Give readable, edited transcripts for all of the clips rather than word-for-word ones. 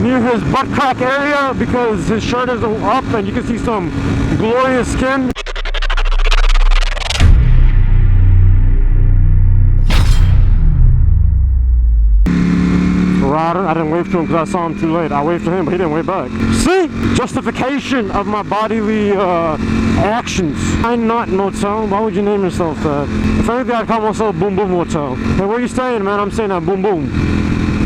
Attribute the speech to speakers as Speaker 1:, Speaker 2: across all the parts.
Speaker 1: near his butt crack area because his shirt is up and you can see some glorious skin. I didn't wave to him because I saw him too late. I waved to him, but he didn't wave back. See? Justification of my bodily actions. I'm not an hotel. Why would you name yourself that? If anything, I'd call myself Boom Boom Hotel. Hey, where you staying, man? I'm staying at Boom Boom.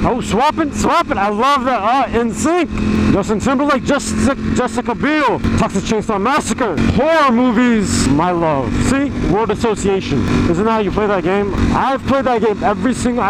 Speaker 1: Oh, swapping. I love that. In sync. Justin Timberlake, Jessica Biel, Texas Chainsaw Massacre, horror movies, my love. See, word association. Isn't that how you play that game? I've played that game I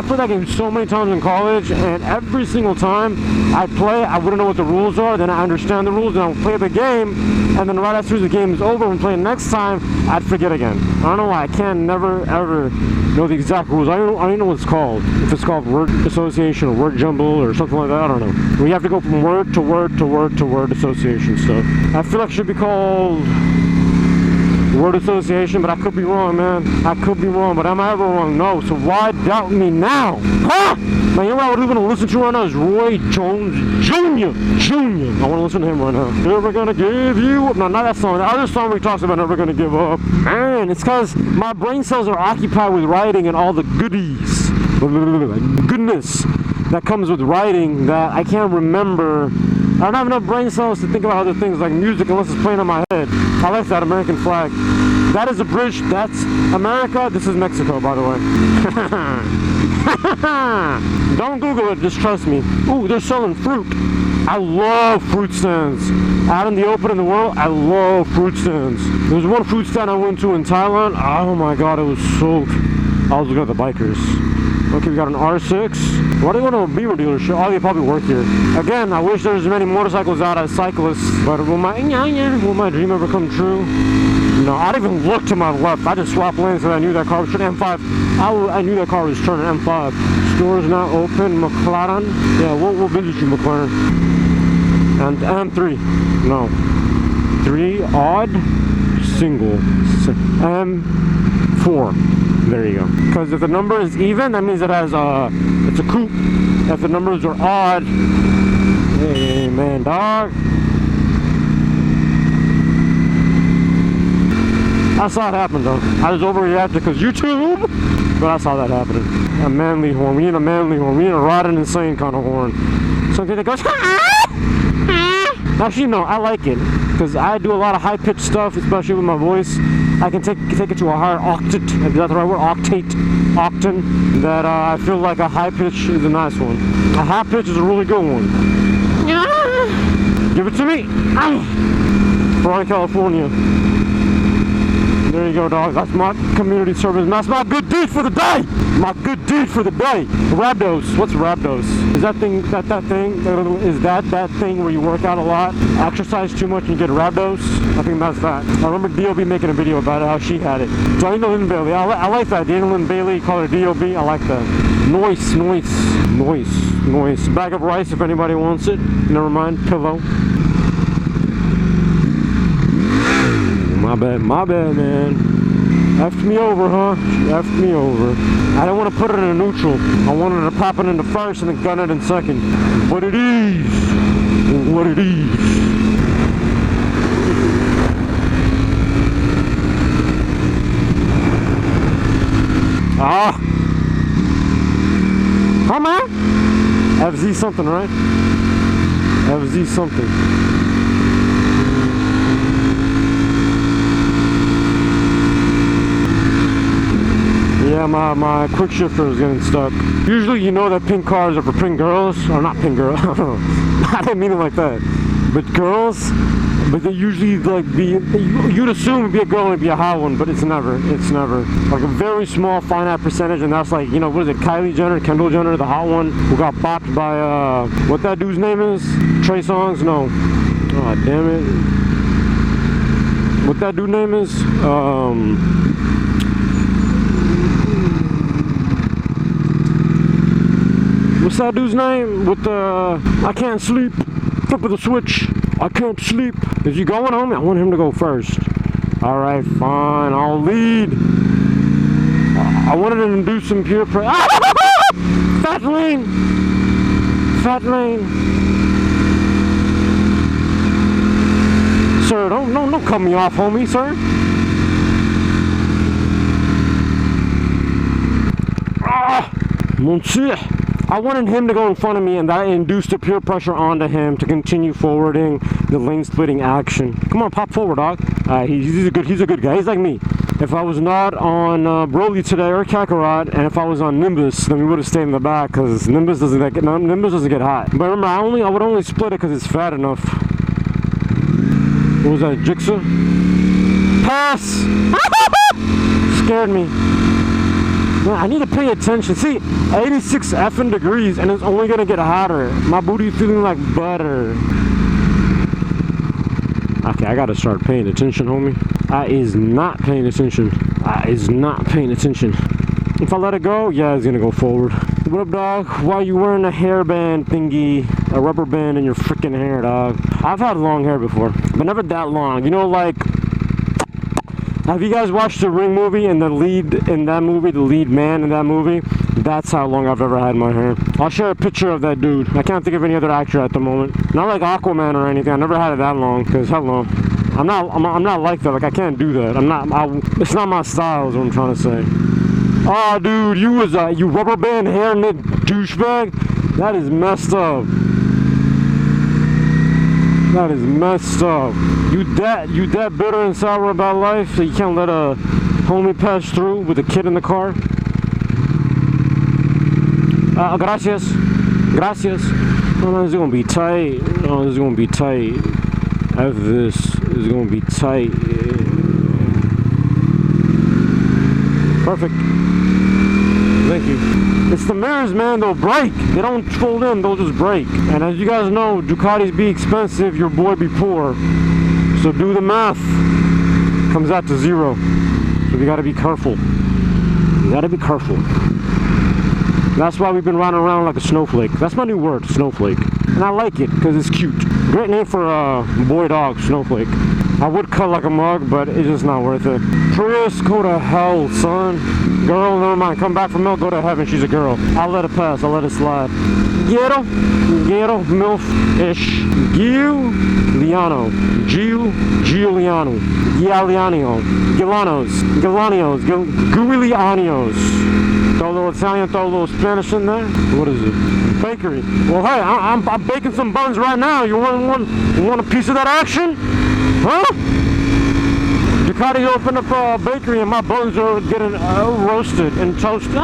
Speaker 1: played that game so many times in college, and every single time I play, I wouldn't know what the rules are. Then I understand the rules, and I'll play the game, and then right after the game is over and play next time, I'd forget again. I don't know why. I can never ever know the exact rules. I don't know what it's called. If it's called word association or word jumble or something like that, I don't know. We have to go from word to word to word to word association stuff. I feel like it should be called word association, but I could be wrong, man. I could be wrong, but am I ever wrong? No. So why doubt me now? Huh? Man, you know what I would even listen to right now is Roy Jones Jr. I want to listen to him right now. Never gonna give you up. No, not that song. The other song where he talks about never gonna give up. Man, it's because my brain cells are occupied with writing and all the goodies. Goodness that comes with writing that I can't remember. I don't have enough brain cells to think about other things like music unless it's playing in my head. I like that American flag. That is a bridge. That's America. This is Mexico, by the way. Don't Google it. Just trust me. Ooh, they're selling fruit. I love fruit stands. Out in the open in the world, I love fruit stands. There's one fruit stand I went to in Thailand. Oh my god, it was so... I was looking at the bikers. Okay, we got an R6. Why do you go to a Beaver dealership? Oh, they probably work here. Again, I wish there was as many motorcycles out as cyclists, but will my dream ever come true? No, I didn't even look to my left. I just swapped lanes because I knew that car was turning M5. I knew that car was turning M5. Stores now open. McLaren. Yeah, we'll visit you, McLaren. And M3. No. 3 odd single. M4. There you go. Because if the number is even, that means it has it's a coupe. If the numbers are odd, hey man, dog. I saw it happen though. I just overreacted because YouTube, but I saw that happening. A manly horn. We need a manly horn. We need a Rodden Insane kind of horn. Something that goes. Actually, no, I like it because I do a lot of high-pitched stuff, especially with my voice. I can take it to a higher octave, if that's the right word, octane, that I feel like a high pitch is a nice one. A high pitch is a really good one. Give it to me. From California. There you go, dog. That's my community service. That's my good deed for the day. My good deed for the day. Rhabdos. What's rhabdos? Is that thing? Is that thing where you work out a lot, exercise too much, and you get rhabdos? I think that's that. I remember D.O.B. making a video about it, how she had it. Daniel Lynn Bailey. I like that. Daniel Lynn Bailey, call her D.O.B. I like that. Noise. Bag of rice if anybody wants it. Never mind. Pillow. My bad, man. Effed me over, huh? She effed me over. I don't want to put it in neutral. I wanted to pop it into first and then gun it in second. What it is. Huh, man? FZ something, right? FZ something. Yeah, my quick shifter is getting stuck. Usually you know that pink cars are for pink girls. Or not pink girls. I didn't mean it like that. But girls, but they usually like you'd assume it'd be a girl and it'd be a hot one, but it's never. Like a very small finite percentage, and that's like, you know, what is it, Kylie Jenner, Kendall Jenner, the hot one, who got bopped by, what that dude's name is? Trey Songz? No. Oh, damn it. What that dude's name is? What's that dude's name? With the, I can't sleep. Flip of the switch. I can't sleep. Is he going home? I want him to go first. Alright, fine. I'll lead. I wanted to do some pure pressure. Fat lane! Fat lane. Sir, don't cut me off, homie, sir. Ah, monsieur. I wanted him to go in front of me, and that induced the peer pressure onto him to continue forwarding the lane splitting action. Come on, pop forward, dog. He's a good guy. He's like me. If I was not on Broly today or Kakarot, and if I was on Nimbus, then we would have stayed in the back because Nimbus doesn't get hot. But remember, I would only split it because it's fat enough. What was that, Jigsaw? Pass! Scared me. Man, I need to pay attention. See, 86 effing degrees, and it's only gonna get hotter. My booty feeling like butter. Okay, I gotta start paying attention, homie. I is not paying attention. If I let it go, yeah, it's gonna go forward. What up, dog? Why you wearing a hairband thingy, a rubber band in your freaking hair, dog? I've had long hair before, but never that long. You know, like, have you guys watched the Ring movie and the lead man in that movie? That's how long I've ever had my hair. I'll share a picture of that dude. I can't think of any other actor at the moment. Not like Aquaman or anything. I never had it that long. Cause hello, I'm not like that. Like I can't do that. It's not my style. Is what I'm trying to say. Oh, dude, you rubber band hair knit douchebag. That is messed up. That is messed up. You that bitter and sour about life, so you can't let a homie pass through with a kid in the car. Gracias. Oh, no, this is gonna be tight. Oh, this is gonna be tight. This is gonna be tight. Perfect. Thank you. It's the mirrors, man. They'll break. They don't fold in. They'll just break. And as you guys know, Ducatis be expensive. Your boy be poor. So do the math. Comes out to zero. So we gotta be careful. You gotta be careful. That's why we've been running around like a snowflake. That's my new word, snowflake. And I like it because it's cute. Great name for a boy dog, Snowflake. I would cut like a mug, but it's just not worth it. Prius, go to hell, son. Girl, never mind. Come back from milk, go to heaven. She's a girl. I'll let it pass. I'll let it slide. Ghetto, milf-ish. Giuliano, Giulianios, Throw a little Italian, throw a little Spanish in there. What is it? Bakery. Well, hey, I'm baking some buns right now. You want a piece of that action? Huh? Ducati opened up a bakery and my buns are getting roasted and toasted.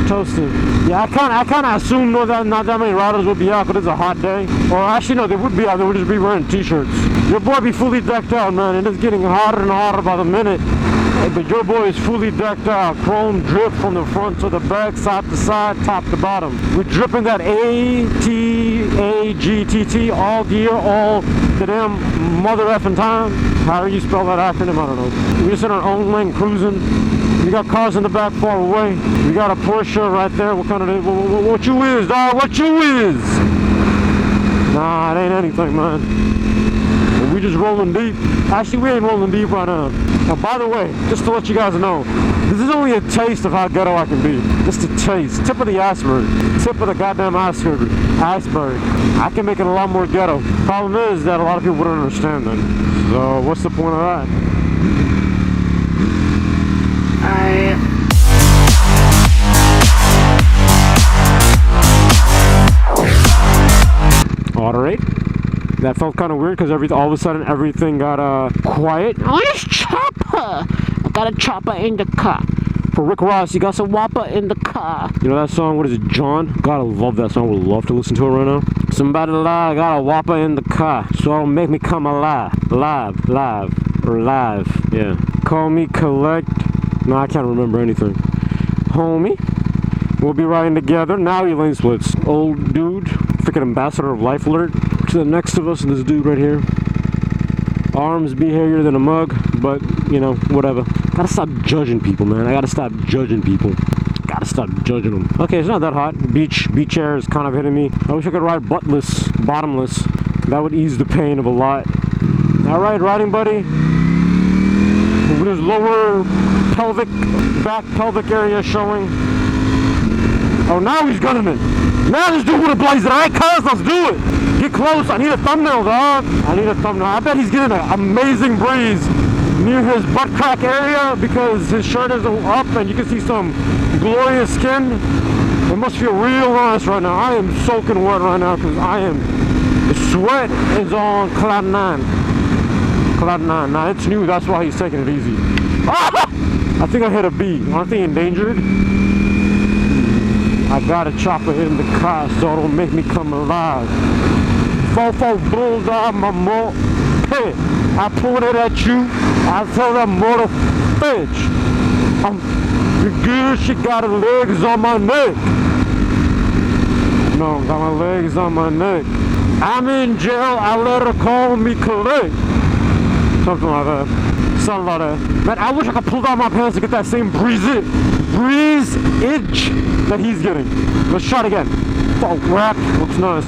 Speaker 1: Toasted. Yeah, I kind of assumed not that many riders would be out because it's a hot day. Or actually, no, they would be out. They would just be wearing t-shirts. Your boy be fully decked out, man. It is getting hotter and hotter by the minute. But your boy is fully decked out. Chrome drip from the front to the back, side to side, top to bottom. We're dripping that ATAGTT, all gear, all the damn mother effing time. However you spell that acronym, I don't know. We're just in our own lane cruising. We got cars in the back far away. We got a Porsche right there. What kind of, what you is, dog? What you is? Nah, it ain't anything, man. We just rolling deep. Actually, we ain't rolling deep right now. Now, by the way, just to let you guys know, this is only a taste of how ghetto I can be. Just a taste. Tip of the iceberg. Tip of the goddamn iceberg. I can make it a lot more ghetto. Problem is that a lot of people wouldn't understand that. So, what's the point of that? Moderate. That felt kind of weird because all of a sudden everything got quiet. Oh, it's chopper! I got a chopper in the car. For Rick Ross, you got some whopper in the car. You know that song? What is it, John? God, I love that song. I would love to listen to it right now. Somebody lie, I got a whopper in the car. So it'll make me come alive. Live. Yeah. Call me collect. No, I can't remember anything. Homie. We'll be riding together. Now he lane splits. Old dude. Freaking ambassador of life alert. To the next of us, this dude right here. Arms be hairier than a mug, but you know, whatever. Gotta stop judging people, man. I gotta stop judging people. Gotta stop judging them. Okay, it's not that hot. Beach air is kind of hitting me. I wish I could ride buttless, bottomless. That would ease the pain of a lot. All right, riding buddy. With his lower back pelvic area showing. Oh, now he's gunning it. Now this dude with a blazer. Alright, cuz, let's do it. Get close. I need a thumbnail, dog. I need a thumbnail. I bet he's getting an amazing breeze near his butt crack area because his shirt is up and you can see some glorious skin. It must feel real nice right now. I am soaking wet right now because the sweat is on cloud 9. Cloud 9. Now it's new, that's why he's taking it easy. Ah! I think I hit a bee. Aren't they endangered? I got a chopper in the car so don't make me come alive. 4-4 bulldog my mo. Hey, I point it at you. I tell that mother bitch. I'm good, she got her legs on my neck. No, got my legs on my neck. I'm in jail, I let her call me collect. Something like that. Something like that. Man, I wish I could pull down my pants to get that same breeze itch that he's getting. Let's try it again. Oh, rap, looks nice.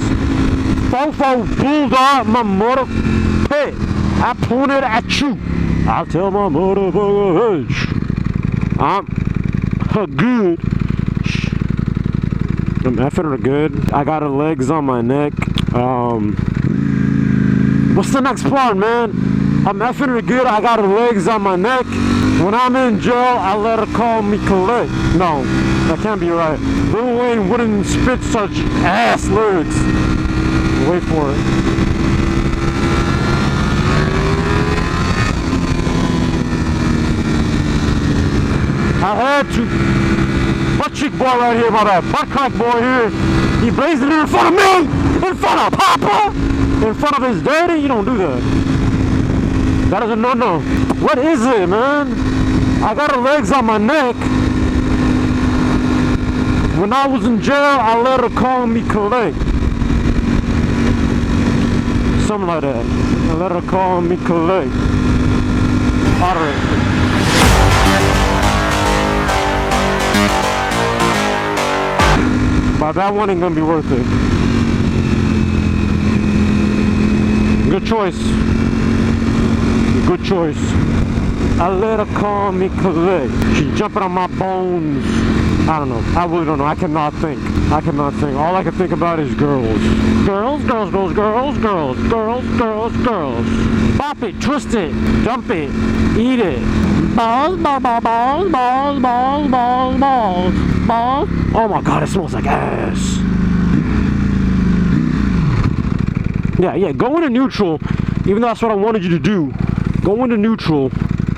Speaker 1: 4-4 bulldog, my mother pit. I point it at you. I'll tell my motherfucker bitch. I'm good. I'm effing her good. I got her legs on my neck. What's the next part, man? I'm effing her good. I got her legs on my neck. When I'm in jail, I let her call me collect. No, that can't be right. Lil Wayne wouldn't spit such ass lyrics. Wait for it. I had to. Butt cheek boy right here, my bad. Butt crack boy here. He blazing in front of me! In front of Papa! In front of his daddy? You don't do that. That is a no-no. What is it, man? I got her legs on my neck. When I was in jail, I let her call me collect. Something like that. I let her call me collect. Alright. But that one ain't gonna be worth it. Good choice. Good choice. I let her call me collect. She's jumping on my bones. I don't know. I really don't know. I cannot think. I cannot think. All I can think about is girls. Girls, girls, girls, girls, girls, girls, girls, girls. Bop it, twist it, dump it, eat it. Balls, balls, balls, balls, balls, balls, balls, balls, balls. Oh my god, it smells like ass. Yeah, go into neutral, even though that's what I wanted you to do. Go into neutral,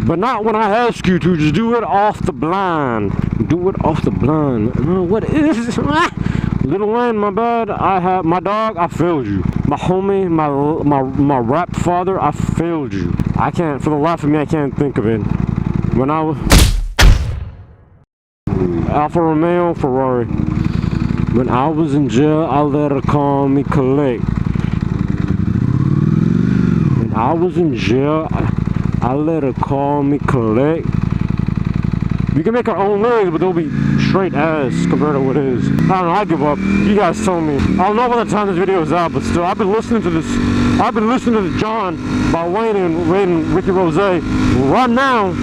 Speaker 1: but not when I ask you to. Just do it off the blind. Do it off the blind. What is Little Wayne, my bad. My dog, I failed you. My homie, my rap father, I failed you. I can't, for the life of me, I can't think of it. When I was Alfa Romeo, Ferrari. When I was in jail, I let her call me collect. When I was in jail, I let her call me collect. We can make our own lyrics, but they'll be straight ass compared to what it is. I don't know, I give up. You guys tell me. I don't know by the time this video is out, but still, I've been listening to this. I've been listening to John by Wayne and Ricky Rose right now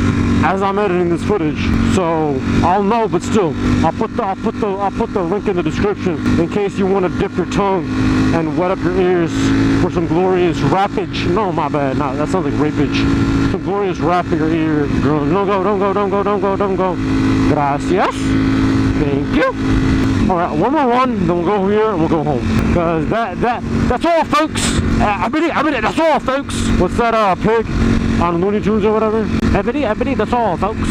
Speaker 1: as I'm editing this footage. So I'll know, but still, I'll put the link in the description in case you want to dip your tongue and wet up your ears for some glorious rappage. No, my bad. No, that sounds like rapage. Some glorious rap in your ear, girl. Don't go, don't go, don't go, don't go, don't go. Gracias. Thank you. Alright, one more one, then we'll go here and we'll go home. Cause that's all, folks. I mean, that's all, folks. What's that pig on Looney Tunes or whatever? Ebony, that's all, folks.